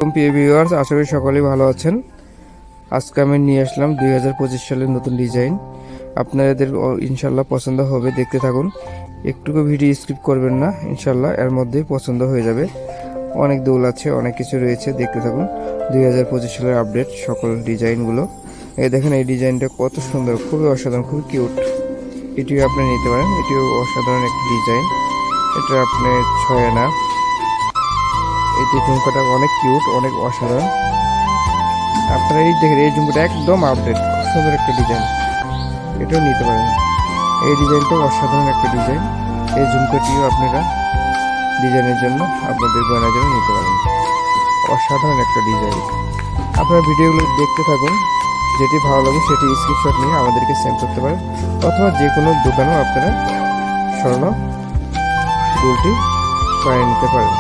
প্রিয় ভিউয়ার্স, আশা করি সকলেই ভালো আছেন। আজকে আমি নিয়ে আসলাম 2025 সালের নতুন ডিজাইন। আপনাদের ইনশাল্লাহ পছন্দ হবে, দেখতে থাকুন। একটুকু ভিডিও স্কিপ করবেন না, ইনশাল্লাহ এর মধ্যেই পছন্দ হয়ে যাবে। অনেক দোল আছে, অনেক কিছু রয়েছে, দেখতে থাকুন। 2025 সালের আপডেট সকল ডিজাইনগুলো। এই দেখেন, এই ডিজাইনটা কত সুন্দর, খুবই অসাধারণ, খুবই কিউট। এটিও আপনি নিতে পারেন, এটিও অসাধারণ একটি ডিজাইন। এটা আপনি 6 আনা। এই ঝুমকাটা অনেক কিউট, অনেক অসাধারণ। আপনারা এই দেখেন, এই ঝুমকাটা একদম আপডেট, খুব সুন্দর একটা ডিজাইন, এটাও নিতে পারেন। এই ডিজাইনটাও অসাধারণ একটা ডিজাইন। এই ঝুমকাটিও আপনারা ডিজাইনের জন্য, আপনাদের গয়নার জন্য নিতে পারেন। অসাধারণ একটা ডিজাইন। আপনারা ভিডিওগুলো দেখতে থাকুন, যেটি ভালো লাগে সেটি স্ক্রিনশট নিয়ে আমাদেরকে সেন্ড করতে পারেন, অথবা যে কোনো দোকানেও আপনারা স্বর্ণ দুলটি ক্রয় নিতে পারেন।